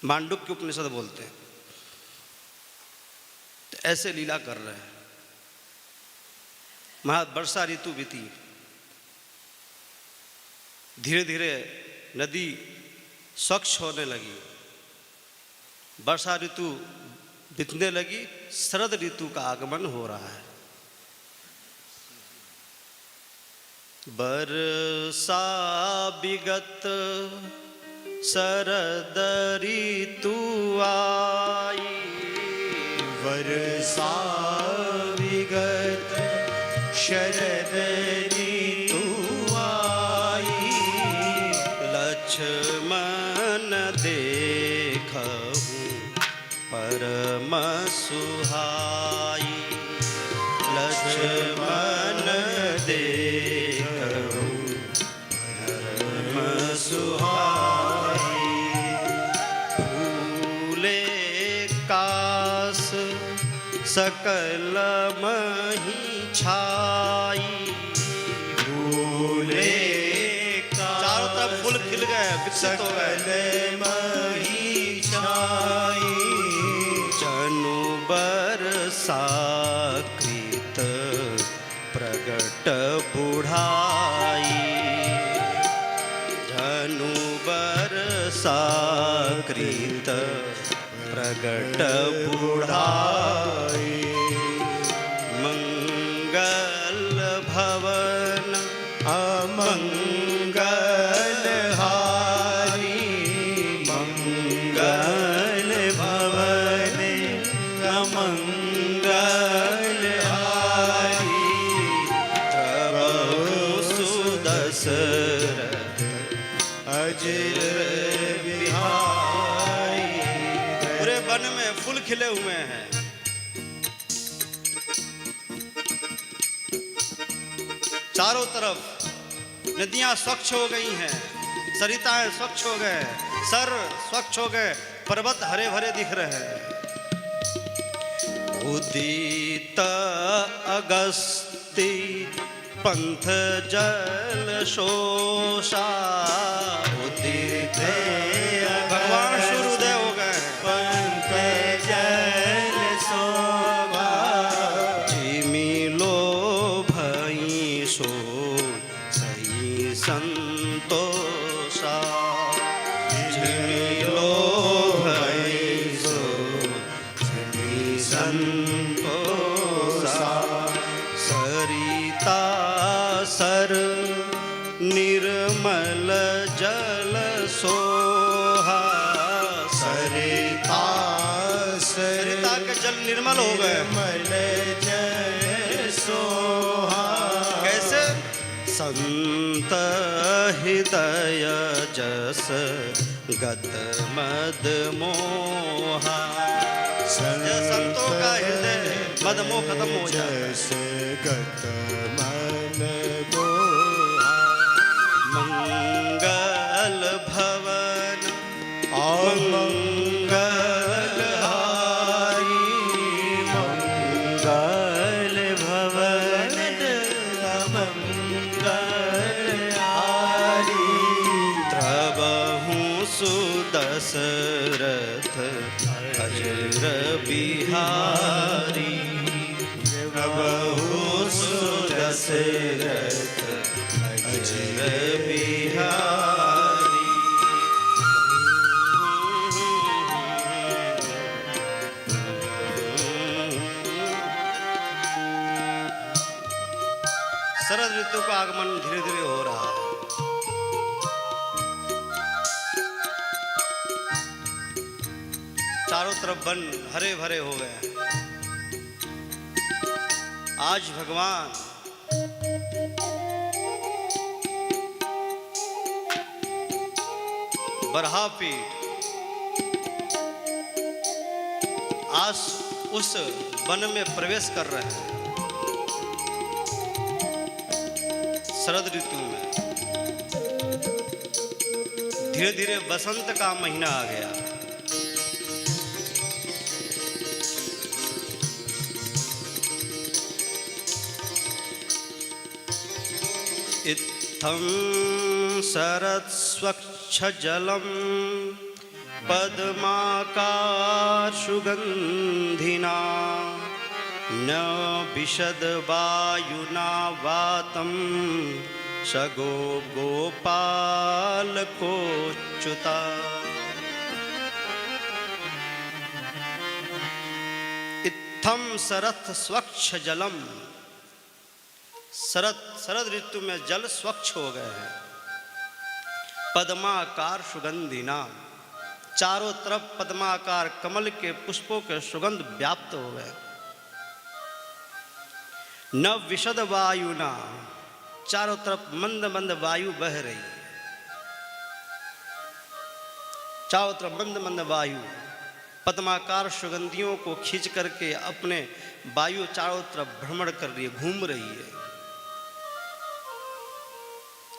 मांडुक्य उपनिषद बोलते हैं। तो ऐसे लीला कर रहे हैं। वर्षा ऋतु बीती, धीरे धीरे नदी स्वच्छ होने लगी, वर्षा ऋतु बीतने लगी, शरद ऋतु का आगमन हो रहा है। वर्षा विगत शरद ऋतु आई, वर्षा विगत शरद ऋतु आई, लक्ष्मण देखहु परम सुहाई, लक्ष्मण देखहु परम सुहाई, फूले कास सकल मही छाई, फूले चारों तरफ फूल खिल गए, विकसित हो गए, मही छाई, जनु बरसा कृत प्रगट बुढ़ाई, जनु बरसा कृत प्रगट बुढ़ाई, मंगल भवन अमंगल हारी, मंगल भवन अमंगल हारी, प्रभु सुदशरथ अजर बिहारी। पूरे वन में फूल खिले हुए हैं। चारों तरफ नदियां स्वच्छ हो गई हैं, सरिताएं स्वच्छ हो गए, सर स्वच्छ हो गए, पर्वत हरे भरे दिख रहे हैं। उदित अगस्ती पंथ जल शोषा, उदित भगवान सूर्योदय हो गए, पंथ जल शोभा, जिमिलो भई सो सही संतोषा, जिमिलो भई सो सही संतोषा, सरिता सर निर्मल जल सोहा, सरिता सरिता के जल निर्मल हो गए। निर्मल जल सोहा, कैसे? संत हृदय जस गत मद मोहा, संतों का हृदय मद मोह खत्म हो जाए। जस गत मन मोहा, मंगल भवन अमंगल हारी, मंगल भवन अमंगल हारी, त्रबहु सुदशरथ अजर बिहारी, प्रभु सुदशरथ अजर बिहारी। शरद ऋतु का आगमन धीरे धीरे हो रहा है। चारों तरफ वन हरे भरे हो गए हैं। आज भगवान बरहापीठ आज उस वन में प्रवेश कर रहे हैं। शरद ऋतु में धीरे धीरे बसंत का महीना आ गया। इत्थं शरत् स्वच्छ जलम पद्माकार सुगंधिना न विशद वायुना वातम सगो गोपाल कोच्युता। इत्थम शरथ स्वच्छ जलम, शरद ऋतु में जल स्वच्छ हो गए हैं। पद्माकार सुगंधिना, चारों तरफ पद्माकार कमल के पुष्पों के सुगंध व्याप्त हो गए। न विशद वायुना, चारों तरफ मंद मंद वायु बह रही है। चारों तरफ मंद मंद वायु पद्माकार सुगंधियों को खींच करके अपने वायु चारों तरफ भ्रमण कर रही है, घूम रही है।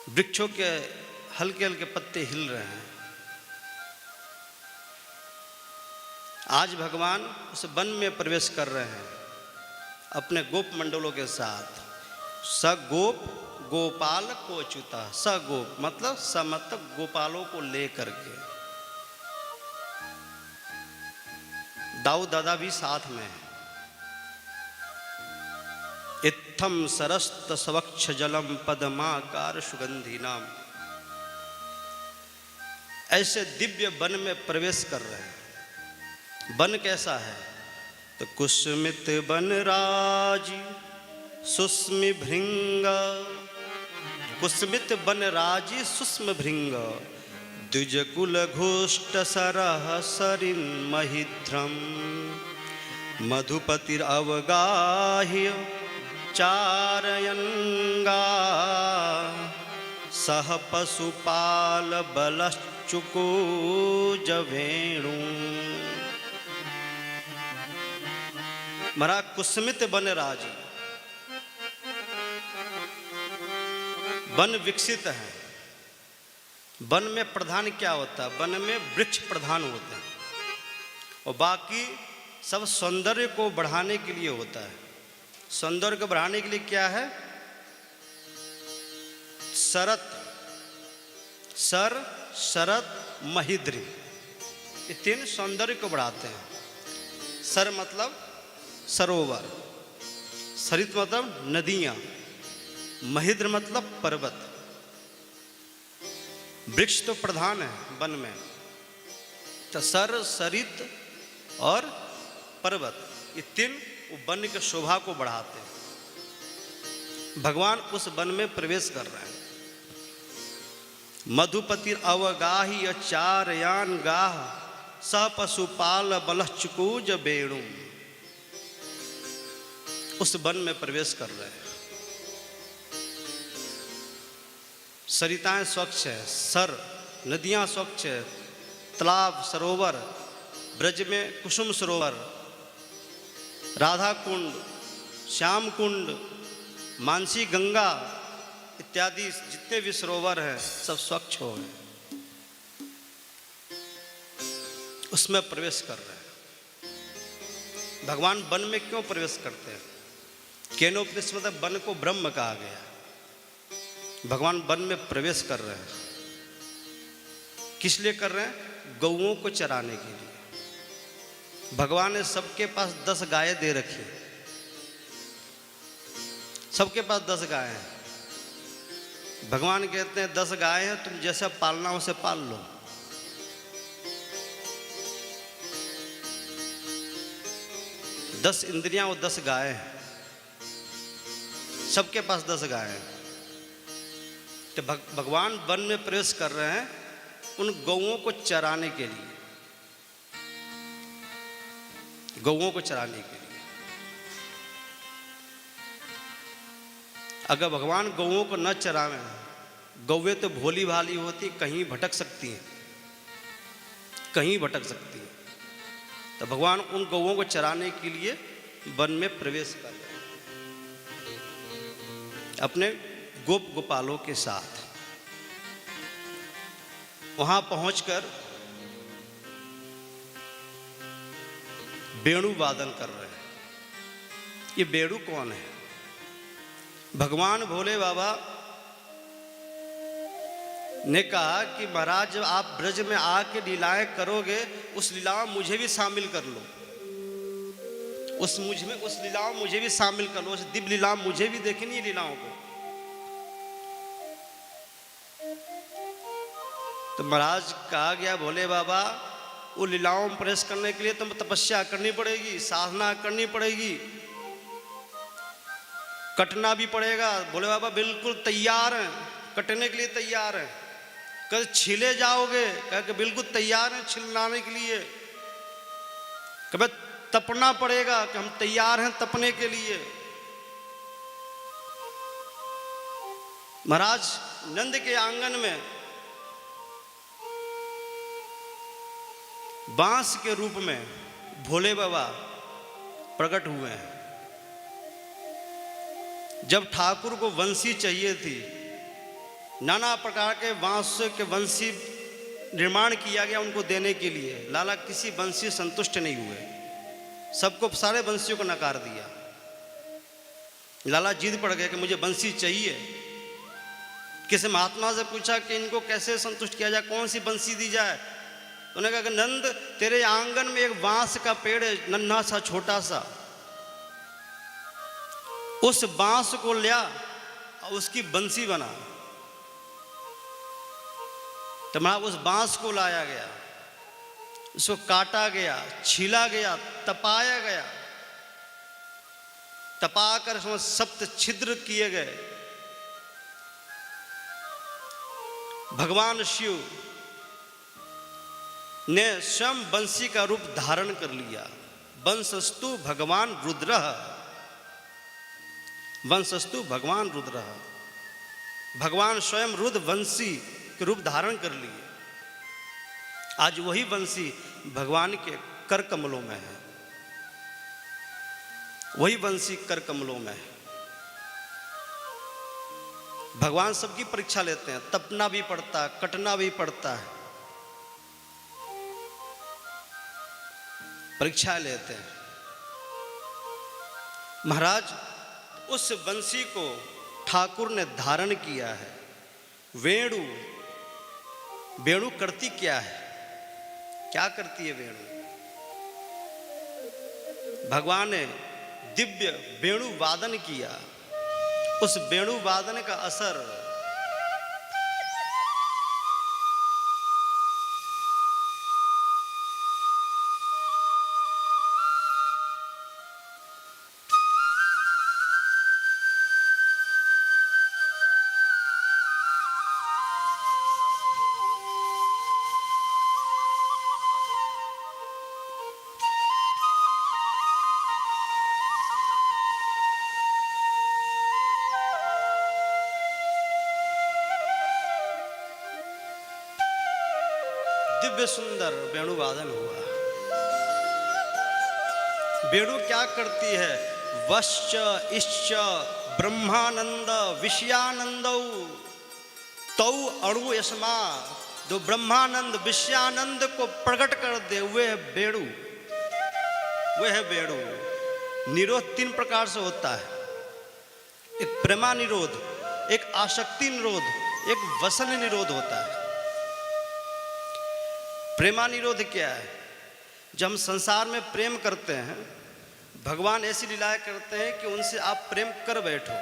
वृक्षों के हल्के हल्के पत्ते हिल रहे हैं। आज भगवान उस वन में प्रवेश कर रहे हैं अपने गोप मंडलों के साथ। स गोप गोपाल कोच्युता, स गोप मतलब समस्त गोपालों को लेकर के। दाऊ दादा भी साथ में है। इत्थम सरस्त स्वच्छ जलम पद्माकार सुगंधी नाम, ऐसे दिव्य वन में प्रवेश कर रहे हैं। वन कैसा है? तो कुसुमित बनराज सुस्मि भृंग, कुसुमित बनराजी सुस्म भृंग, द्विजकुल घोष्ट सरह सरिन महिध्रम, मधुपतिरवगाह्य चारयंगा, सह पशुपाल बलश्चुको जवेणु। महाराज कुसुमित बनराजी, वन विकसित है। वन में प्रधान क्या होता है? वन में वृक्ष प्रधान होते हैं और बाकी सब सौंदर्य को बढ़ाने के लिए होता है। सौंदर्य को बढ़ाने के लिए क्या है? शरत, सर, शरत, महिद्री, ये तीन सौंदर्य को बढ़ाते हैं। सर मतलब सरोवर, सरित मतलब नदियां, महिद्र मतलब पर्वत। वृक्ष तो प्रधान है वन में, तो सर, सरित और पर्वत, ये तीन वन की शोभा को बढ़ाते हैं। भगवान उस वन में प्रवेश कर रहे हैं। मधुपति अवगाही चारयान गाह, स पशुपाल बलश्चुकूज बेणु, उस वन में प्रवेश कर रहे हैं। सरिताएं स्वच्छ है, सर नदियां स्वच्छ है, तालाब सरोवर, ब्रज में कुसुम सरोवर, राधा कुंड, श्याम कुंड, मानसी गंगा इत्यादि जितने भी सरोवर हैं सब स्वच्छ हो गए। उसमें प्रवेश कर रहे हैं। भगवान वन में क्यों प्रवेश करते हैं? केनोपनिषद में वन को ब्रह्म कहा गया। भगवान वन में प्रवेश कर रहे हैं। किस लिए कर रहे हैं? गौओं को चराने के लिए। भगवान ने सबके पास 10 गायें दे रखी, सबके पास 10 गायें हैं। भगवान कहते हैं 10 गायें हैं, तुम जैसा पालना उसे पाल लो। दस इंद्रियां और 10 गायें हैं, सबके पास 10 गायें हैं। तो भगवान वन में प्रवेश कर रहे हैं उन गौओं को चराने के लिए, गौओं को चराने के लिए। अगर भगवान गौओं को न चरावें, गौएं तो भोली भाली होती, कहीं भटक सकती हैं, कहीं भटक सकती हैं। तो भगवान उन गौओं को चराने के लिए वन में प्रवेश कर रहे हैं अपने गोप गोपालों के साथ। वहां पहुंचकर वेणु वादन कर रहे हैं। ये वेणु कौन है? भगवान भोले बाबा ने कहा कि महाराज जब आप ब्रज में आके लीलाएं करोगे, उस लीलाओं में मुझे भी शामिल कर लो, उस लीलाओं मुझे भी शामिल कर लो, उस दिव्य लीलाओं मुझे भी देखनी है लीलाओं को। तो महाराज कहा गया भोले बाबा, वो लीलाओं में प्रवेश करने के लिए तुम तपस्या करनी पड़ेगी, साधना करनी पड़ेगी, कटना भी पड़ेगा। भोले बाबा बिल्कुल तैयार हैं, कटने के लिए तैयार हैं। कल छिले जाओगे, कह के बिल्कुल तैयार हैं छिलनाने के लिए। कभी तपना पड़ेगा कि हम तैयार हैं तपने के लिए। महाराज नंद के आंगन में बांस के रूप में भोले बाबा प्रकट हुए हैं। जब ठाकुर को वंशी चाहिए थी, नाना प्रकार के बांस के वंशी निर्माण किया गया उनको देने के लिए। लाला किसी वंशी संतुष्ट नहीं हुए, सबको सारे वंशियों को नकार दिया। लाला जिद पड़ गए कि मुझे वंशी चाहिए। किसी महात्मा से पूछा कि इनको कैसे संतुष्ट किया जाए, कौन सी वंशी दी जाए। उन्होंने कहा कि नंद, तेरे आंगन में एक बांस का पेड़ है, नन्हा सा छोटा सा, उस बांस को लिया और उसकी बंसी बना। तो महाराज उस बांस को लाया गया, उसको काटा गया, छीला गया, तपाया गया, तपाकर उसमें सप्त छिद्र किए गए। भगवान शिव ने स्वयं बंसी का रूप धारण कर लिया। वंशस्तु भगवान रुद्र, वंशस्तु भगवान रुद्र। भगवान स्वयं रुद्र वंशी के रूप धारण कर लिए। आज वही वंशी भगवान के कर कमलों में है, वही वंशी कर कमलों में है। भगवान सबकी परीक्षा लेते हैं, तपना भी पड़ता है, कटना भी पड़ता है, परीक्षा लेते हैं। महाराज उस वंशी को ठाकुर ने धारण किया है। वेणु, वेणु करती क्या है, क्या करती है वेणु? भगवान ने दिव्य वेणु वादन किया। उस वेणु वादन का असर दिव्य सुंदर वेणु वादन हुआ। वेणु क्या करती है? वश्च इश्च ब्रह्मानंद विषयानंद तौ अणु यस्मा, जो ब्रह्मानंद विषयानंद को प्रकट कर दे वे है वेणु, वे है वेणु। निरोध तीन प्रकार से होता है, एक प्रेमा निरोध, एक आसक्ति निरोध, एक वसन निरोध होता है। प्रेमा निरोध क्या है? जब हम संसार में प्रेम करते हैं, भगवान ऐसी लीलाएं करते हैं कि उनसे आप प्रेम कर बैठो,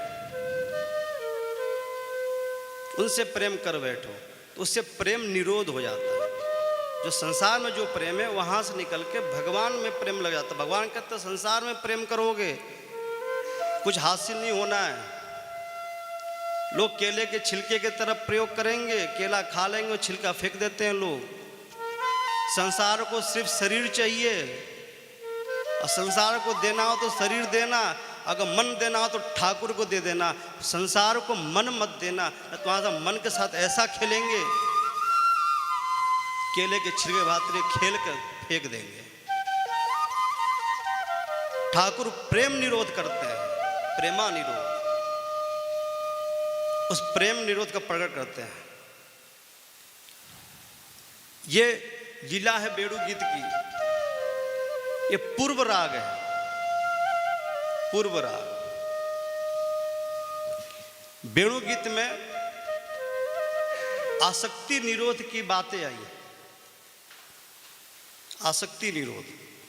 उनसे प्रेम कर बैठो, तो उससे प्रेम निरोध हो जाता है। जो संसार में जो प्रेम है वहां से निकल के भगवान में प्रेम लग जाता है। भगवान कहते हैं संसार में प्रेम करोगे कुछ हासिल नहीं होना है। लोग केले के छिलके की तरफ प्रयोग करेंगे, केला खा लेंगे, छिलका फेंक देते हैं लोग। संसार को सिर्फ शरीर चाहिए, और संसार को देना हो तो शरीर देना, अगर मन देना हो तो ठाकुर को दे देना। संसार को मन मत देना, तुम्हारा मन के साथ ऐसा खेलेंगे, केले के छिलके भातरे खेल कर फेंक देंगे। ठाकुर प्रेम निरोध करते हैं, प्रेमा निरोध, उस प्रेम निरोध का प्रकट करते हैं। ये लीला है वेणु गीत की। ये पूर्व राग है, पूर्व राग। वेणु गीत में आसक्ति निरोध की बातें आई। आसक्ति निरोध